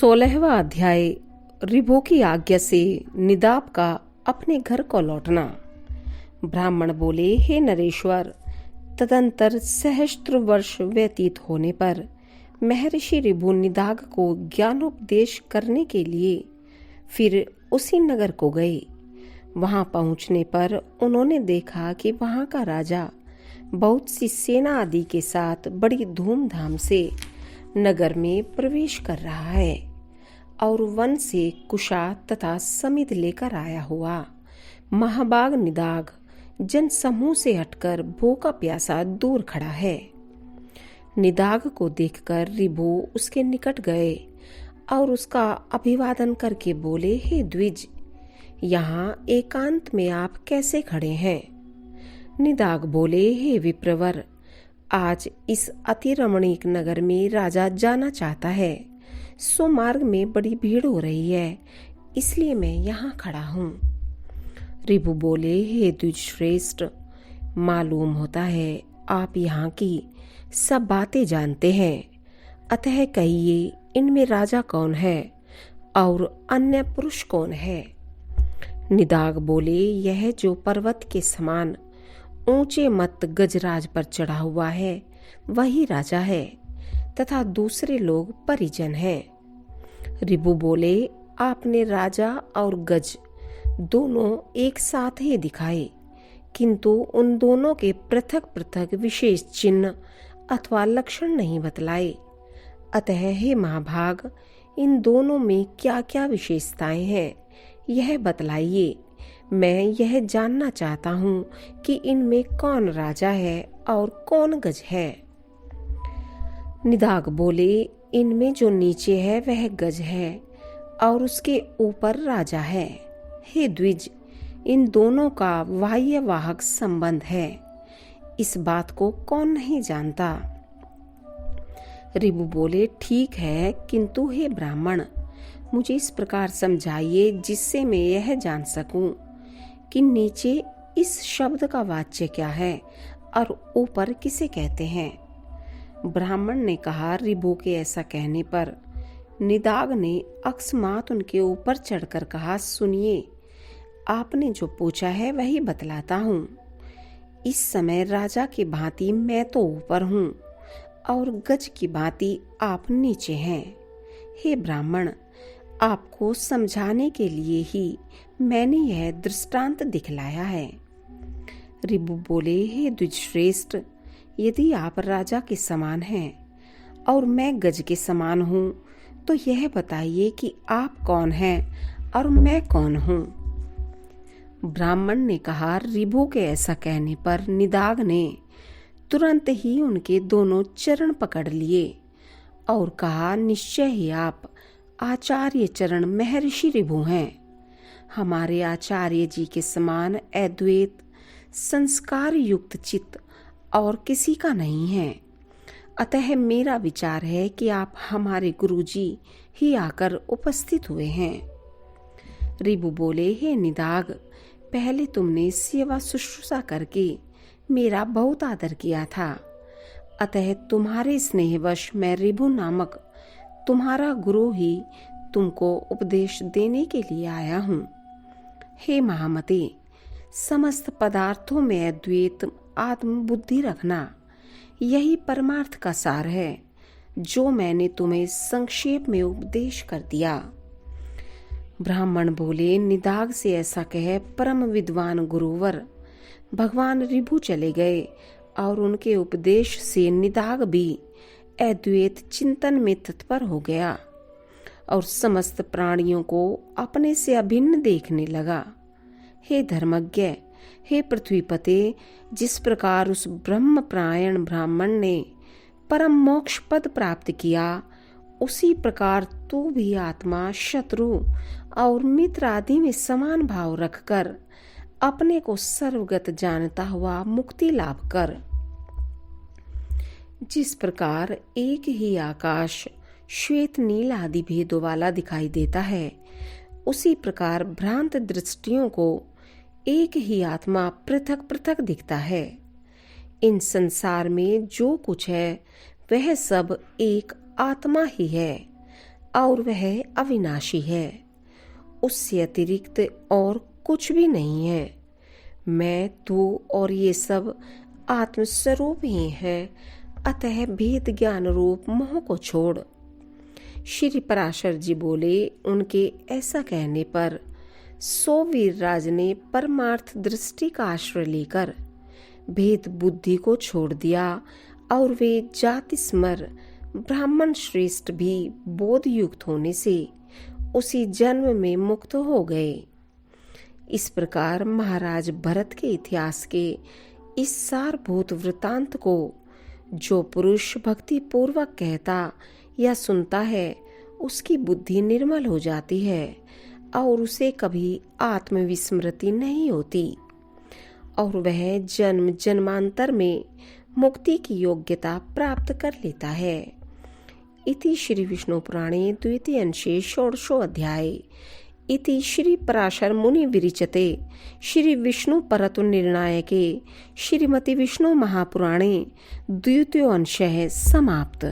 16वां अध्याय। रिभु की आज्ञा से निदाब का अपने घर को लौटना। ब्राह्मण बोले, हे नरेश्वर, तदंतर सहस्त्र वर्ष व्यतीत होने पर महर्षि रिभु निदाग को ज्ञानोपदेश करने के लिए फिर उसी नगर को गए। वहां पहुंचने पर उन्होंने देखा कि वहां का राजा बहुत सी सेना आदि के साथ बड़ी धूमधाम से नगर में प्रवेश कर रहा है और वन से कुशा तथा समिध लेकर आया हुआ महाबाग निदाग जन समूह से हटकर भूखा प्यासा दूर खड़ा है। निदाग को देखकर रिभु उसके निकट गए और उसका अभिवादन करके बोले, हे द्विज, यहाँ एकांत में आप कैसे खड़े हैं? निदाग बोले, हे विप्रवर, आज इस अति रमणीक नगर में राजा जाना चाहता है, सो मार्ग में बड़ी भीड़ हो रही है, इसलिए मैं यहाँ खड़ा हूँ। रिभु बोले, हे द्विजश्रेष्ठ, मालूम होता है आप यहाँ की सब बातें जानते हैं, अतः कहिए इनमें राजा कौन है और अन्य पुरुष कौन है? निदाग बोले, यह जो पर्वत के समान ऊंचे मत गजराज पर चढ़ा हुआ है वही राजा है तथा दूसरे लोग परिजन हैं। रिभु बोले, आपने राजा और गज दोनों एक साथ ही दिखाए, किंतु उन दोनों के पृथक पृथक विशेष चिन्ह अथवा लक्षण नहीं बतलाए। अतः हे महाभाग, इन दोनों में क्या क्या विशेषताएं हैं यह बतलाइए। मैं यह जानना चाहता हूँ कि इनमें कौन राजा है और कौन गज है। निदाग बोले, इनमें जो नीचे है वह गज है और उसके ऊपर राजा है। हे द्विज, इन दोनों का बाह्य वाहक संबंध है, इस बात को कौन नहीं जानता? रिभु बोले, ठीक है, किंतु हे ब्राह्मण, मुझे इस प्रकार समझाइए जिससे मैं यह जान सकूं कि नीचे इस शब्द का वाच्य क्या है और ऊपर किसे कहते हैं। ब्राह्मण ने कहा, रिभु के ऐसा कहने पर निदाग ने अकस्मात उनके ऊपर चढ़कर कहा, सुनिए, आपने जो पूछा है वही बतलाता हूँ। इस समय राजा की भांति मैं तो ऊपर हूँ और गज की भांति आप नीचे हैं। हे ब्राह्मण, आपको समझाने के लिए ही मैंने यह दृष्टांत दिखलाया है। रिभु बोले, हे द्विजश्रेष्ठ, यदि आप राजा के समान हैं और मैं गज के समान हूँ, तो यह बताइए कि आप कौन हैं और मैं कौन हूँ? ब्राह्मण ने कहा, रिभु के ऐसा कहने पर निदाग ने तुरंत ही उनके दोनों चरण पकड़ लिए और कहा, निश्चय ही आप आचार्य चरण महर्षि रिभु हैं। हमारे आचार्य जी के समान अद्वैत संस्कार युक्त चित्त और किसी का नहीं है। अतः मेरा विचार है कि आप हमारे गुरुजी ही आकर उपस्थित हुए हैं। रिभु बोले, हे निदाग, पहले तुमने सेवा शुश्रूषा करके मेरा बहुत आदर किया था, अतः तुम्हारे स्नेहवश मैं रिभु नामक तुम्हारा गुरु ही तुमको उपदेश देने के लिए आया हूँ। हे महामते, समस्त पदार्थों में अद्वैत आत्म बुद्धि रखना, यही परमार्थ का सार है जो मैंने तुम्हें संक्षेप में उपदेश कर दिया। ब्राह्मण बोले, निदाग से ऐसा कह परम विद्वान गुरुवर भगवान रिभु चले गए और उनके उपदेश से निदाग भी अद्वैत चिंतन में तत्पर हो गया और समस्त प्राणियों को अपने से अभिन्न देखने लगा। हे धर्मज्ञ, हे पृथ्वीपते, जिस प्रकार उस ब्रह्मपरायण ब्राह्मण ने परम मोक्ष पद प्राप्त किया, उसी प्रकार तू भी आत्मा, शत्रु और मित्र आदि में समान भाव रखकर अपने को सर्वगत जानता हुआ मुक्ति लाभ कर। जिस प्रकार एक ही आकाश श्वेत नील आदि भेदों वाला दिखाई देता है, उसी प्रकार भ्रांत दृष्टियों को एक ही आत्मा पृथक पृथक दिखता है। इन संसार में जो कुछ है वह सब एक आत्मा ही है, और वह अविनाशी है, उससे अतिरिक्त और कुछ भी नहीं है। मैं, तू और ये सब आत्मस्वरूप ही हैं, अतः भेद ज्ञान रूप मोह को छोड़। श्री पराशर जी बोले, उनके ऐसा कहने पर सो वीरराज ने परमार्थ दृष्टि का आश्रय लेकर भेद बुद्धि को छोड़ दिया और वे जाति स्मर ब्राह्मण श्रेष्ठ भी बोध युक्त होने से उसी जन्म में मुक्त हो गए। इस प्रकार महाराज भरत के इतिहास के इस सारभूत वृतांत को जो पुरुष भक्ति पूर्वक कहता या सुनता है, उसकी बुद्धि निर्मल हो जाती है और उसे कभी आत्मविस्मृति नहीं होती और वह जन्म जन्मांतर में मुक्ति की योग्यता प्राप्त कर लेता है। इति श्री विष्णु पुराणे द्वितीय अंशे षोडशो अध्याय। इति श्री पराशर मुनि विरिचते श्री विष्णु परतु निर्णायके श्रीमती विष्णु महापुराणे द्वितीयो अंशः समाप्त।